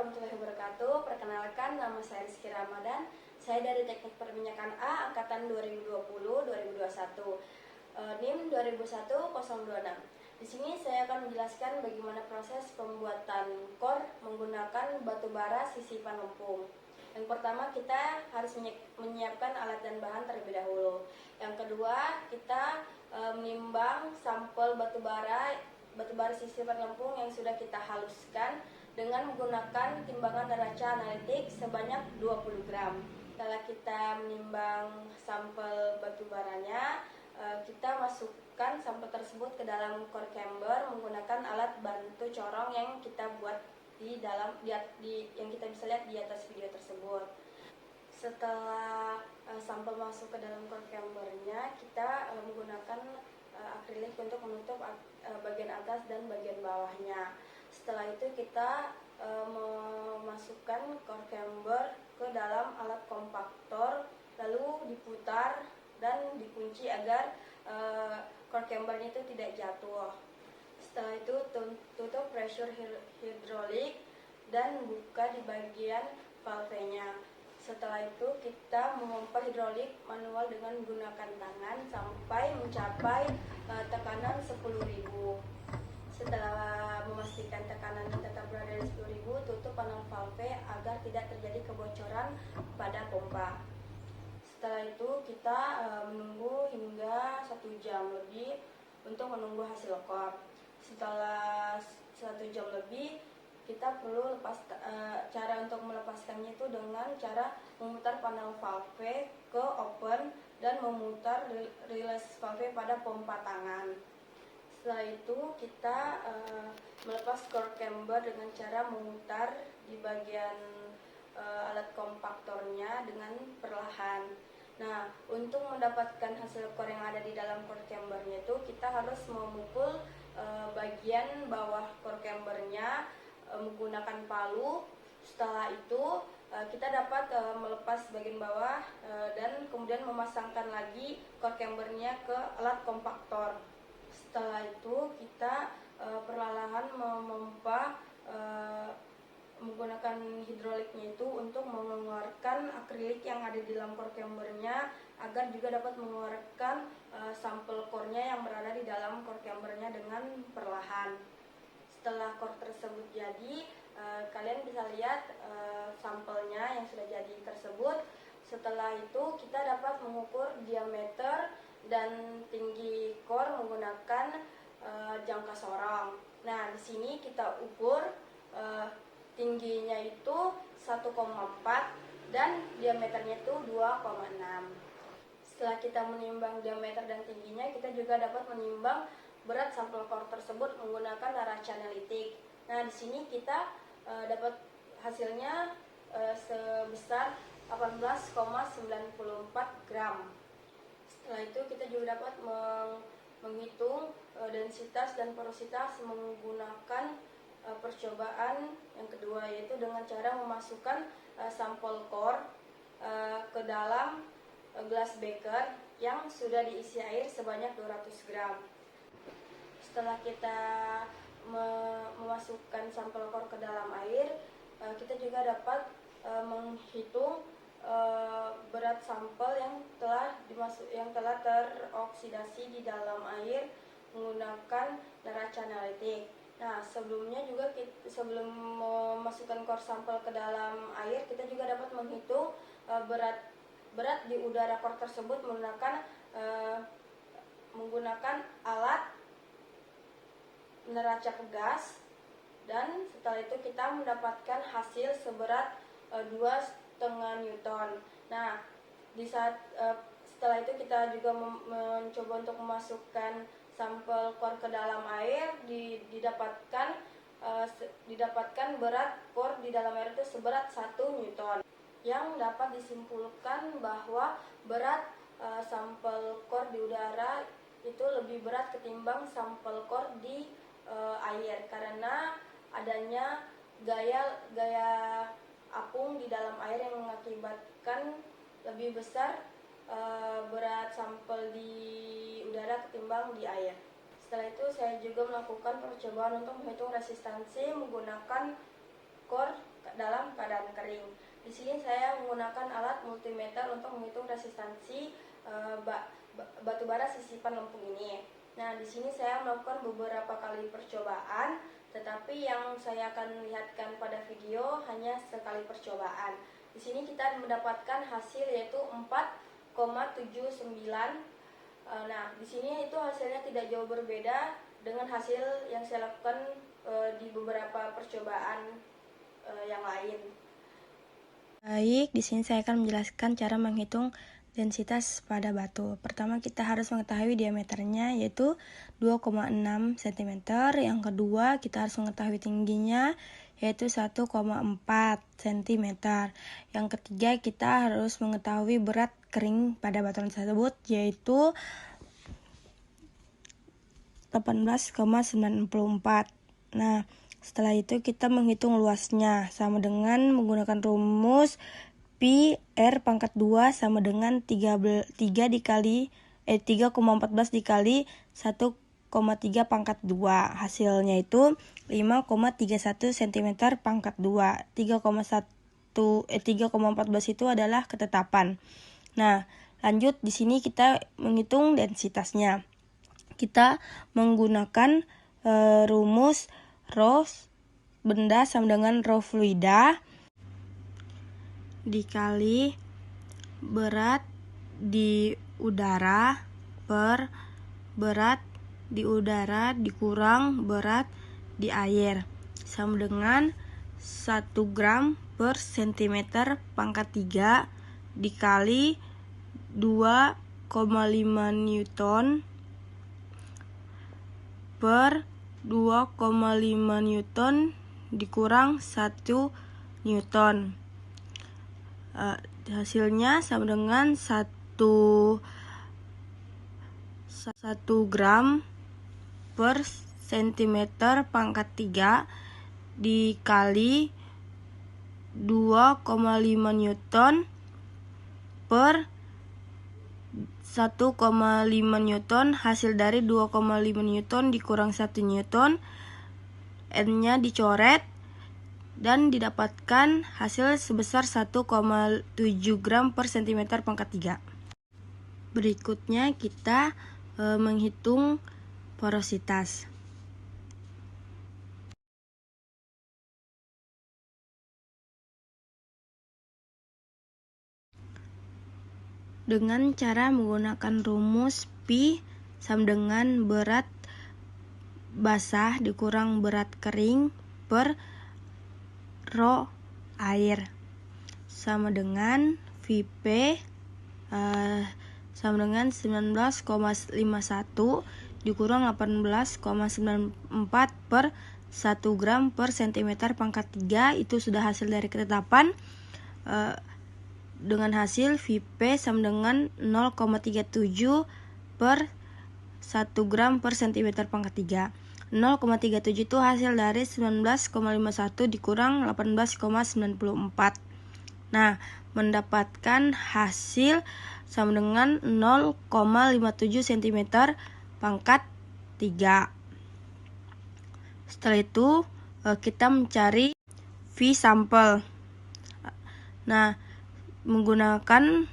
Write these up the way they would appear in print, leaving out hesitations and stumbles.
warahmatullahi wabarakatuh. Perkenalkan, nama saya Rizky Ramadan. Saya dari Teknik Perminyakan A, Angkatan 2020-2021, NIM 201026. Di sini saya akan menjelaskan bagaimana proses pembuatan core menggunakan batu bara sisipan lempung. Yang pertama, kita harus menyiapkan alat dan bahan terlebih dahulu. Yang kedua, kita menimbang sampel batu bara sisipan lempung yang sudah kita haluskan dengan menggunakan timbangan neraca analitik sebanyak 20 gram. Setelah kita menimbang sampel batu baranya, kita masukkan sampel tersebut ke dalam core chamber menggunakan alat bantu corong yang kita buat yang kita bisa lihat di atas video tersebut. Setelah sampel masuk ke dalam core chambernya, kita menggunakan akrilik untuk menutup bagian atas dan bagian bawahnya. Setelah itu kita memasukkan core chamber ke dalam alat kompaktor, lalu diputar dan dikunci agar core chambernya itu tidak jatuh. Setelah itu tutup pressure hidrolik dan buka di bagian valvenya. Setelah itu kita memompa hidrolik manual dengan menggunakan tangan sampai mencapai tekanan 10.000. Setelah memastikan tekanannya tetap berada di 10.000, tutup panel valve agar tidak terjadi kebocoran pada pompa. Setelah itu kita menunggu hingga 1 jam lebih untuk menunggu hasil core. Setelah 1 jam lebih, kita perlu cara untuk melepaskannya itu dengan cara memutar panel valve ke open dan memutar release valve pada pompa tangan. Setelah itu kita melepas core chamber dengan cara memutar di bagian alat kompaktornya dengan perlahan. Nah, untuk mendapatkan hasil core yang ada di dalam core chambernya itu kita harus memukul bagian bawah core chambernya menggunakan palu. Setelah itu kita dapat melepas bagian bawah dan kemudian memasangkan lagi core chambernya ke alat kompaktor. Setelah itu kita perlahan memompa menggunakan hidroliknya itu untuk mengeluarkan akrilik yang ada di dalam core chambernya agar juga dapat mengeluarkan sampel core-nya yang berada di dalam core chambernya dengan perlahan. Setelah core tersebut jadi, kalian bisa lihat sampelnya yang sudah jadi tersebut. Setelah itu kita dapat mengukur diameter dan tinggi core menggunakan jangka sorong. Nah, di sini kita ukur tingginya itu 1,4 dan diameternya itu 2,6. Setelah kita menimbang diameter dan tingginya, kita juga dapat menimbang berat sampel core tersebut menggunakan neraca analitik. Nah, di sini kita dapat hasilnya sebesar 18,94 gram. Setelah itu kita juga dapat menghitung densitas dan porositas menggunakan percobaan yang kedua, yaitu dengan cara memasukkan sampel core ke dalam gelas beker yang sudah diisi air sebanyak 200 gram. Setelah kita memasukkan sampel core ke dalam air, kita juga dapat menghitung berat sampel yang telah teroksidasi di dalam air menggunakan neraca analitik. Nah, sebelum memasukkan core sampel ke dalam air, kita juga dapat menghitung berat di udara core tersebut menggunakan alat neraca gas, dan setelah itu kita mendapatkan hasil seberat 2,5 Newton. Nah, setelah itu kita juga mencoba untuk memasukkan sampel core ke dalam air, didapatkan berat core di dalam air itu seberat 1 Newton, yang dapat disimpulkan bahwa berat sampel core di udara itu lebih berat ketimbang sampel core di air karena adanya gaya apung di dalam air yang mengakibatkan lebih besar berat sampel di udara ketimbang di air. Setelah itu saya juga melakukan percobaan untuk menghitung resistansi menggunakan core dalam keadaan kering. Di sini saya menggunakan alat multimeter untuk menghitung resistansi batu bara sisipan lempung ini. Nah, di sini saya melakukan beberapa kali percobaan, tetapi yang saya akan lihatkan pada video hanya sekali percobaan. Di sini kita mendapatkan hasil yaitu 4,79. Nah, di sini itu hasilnya tidak jauh berbeda dengan hasil yang saya lakukan di beberapa percobaan yang lain. Baik, di sini saya akan menjelaskan cara menghitung densitas pada batu. Pertama, kita harus mengetahui diameternya yaitu 2,6 cm. Yang kedua, kita harus mengetahui tingginya yaitu 1,4 cm. Yang ketiga, kita harus mengetahui berat kering pada batuan tersebut yaitu 18,94. Nah, setelah itu kita menghitung luasnya sama dengan menggunakan rumus pi R pangkat 2 sama dengan 3,14 dikali 1,3 pangkat 2. Hasilnya itu 5,31 cm pangkat 2. 3,14 itu adalah ketetapan. Nah, lanjut di sini kita menghitung densitasnya. Kita menggunakan rumus rho benda sama dengan rho fluida dikali berat di udara per berat di udara dikurang berat di air sama dengan 1 gram per cm pangkat 3 dikali 2,5 Newton per 2,5 Newton dikurang 1 Newton. Hasilnya sama dengan 1 gram per cm pangkat 3 dikali 2,5 Newton per 1,5 Newton. Hasil dari 2,5 Newton dikurang 1 Newton, N-nya dicoret dan didapatkan hasil sebesar 1,7 gram per cm pangkat 3. Berikutnya kita menghitung porositas. Dengan cara menggunakan rumus pi sama dengan berat basah dikurang berat kering per rho air sama dengan Vp sama dengan 19,51 dikurang 18,94 per 1 gram per cm pangkat 3. Itu sudah hasil dari ketetapan. Dengan hasil Vp sama dengan 0,37 per 1 gram per cm pangkat 3. 0,37 itu hasil dari 19,51 dikurang 18,94. Nah, mendapatkan hasil sama dengan 0,57 cm pangkat 3. Setelah itu kita mencari V sampel. Nah, menggunakan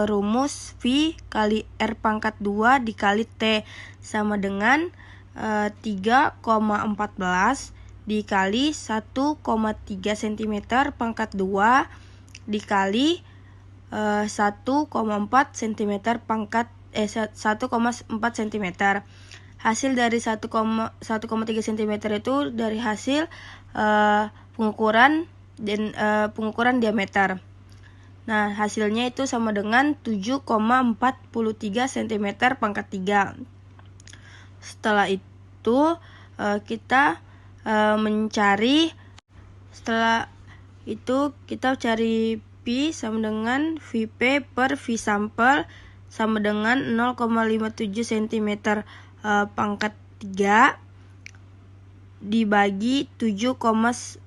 rumus V kali R pangkat 2 dikali T sama dengan 3,14 dikali 1,3 cm pangkat 2 dikali 1,4 cm pangkat 1,4 cm. Hasil dari 1,3 cm itu dari hasil pengukuran diameter. Nah, hasilnya itu sama dengan 7,43 cm pangkat 3. Setelah itu kita mencari cari Pi sama dengan Vp per V sampel sama dengan 0,57 cm pangkat 3 dibagi 7,43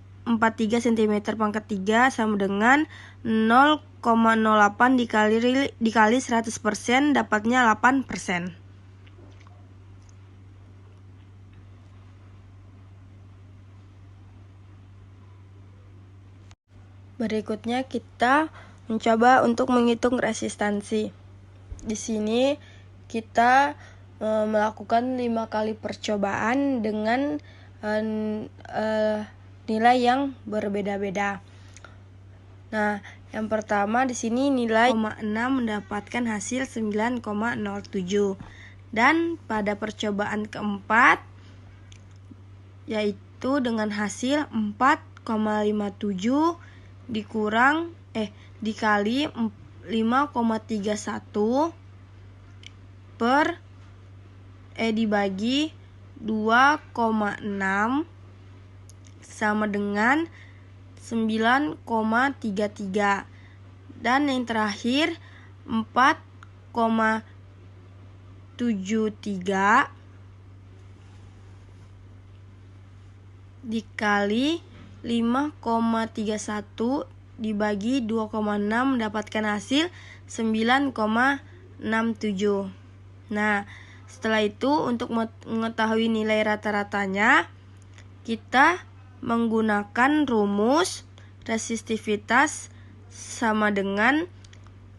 cm pangkat 3 sama dengan 0,08 dikali 100% dapatnya 8%. Berikutnya kita mencoba untuk menghitung resistansi. Di sini kita melakukan 5 kali percobaan dengan nilai yang berbeda-beda. Nah, yang pertama di sini nilai 0,6 mendapatkan hasil 9,07. Dan pada percobaan keempat yaitu dengan hasil 4,57 dikali 5,31 dibagi 2,6 sama dengan 9,33. Dan yang terakhir 4,73 dikali 5,31 dibagi 2,6 mendapatkan hasil 9,67. Nah, setelah itu untuk mengetahui nilai rata-ratanya, kita menggunakan rumus resistivitas sama dengan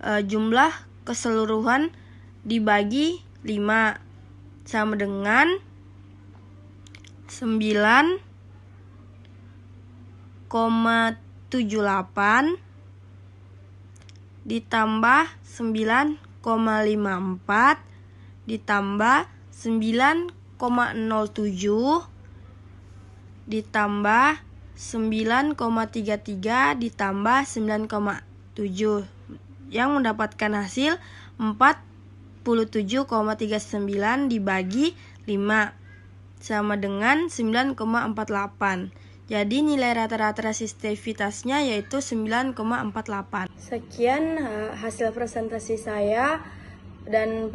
jumlah keseluruhan dibagi 5 sama dengan 9,78 ditambah 9,54 ditambah 9,07 ditambah 9,33 ditambah 9,7 yang mendapatkan hasil 47,39 dibagi 5 sama dengan 9,48. Jadi nilai rata-rata resistivitasnya yaitu 9,48. Sekian hasil presentasi saya dan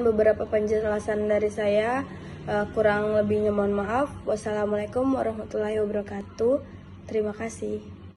beberapa penjelasan dari saya. Kurang lebihnya mohon maaf. Wassalamualaikum warahmatullahi wabarakatuh. Terima kasih.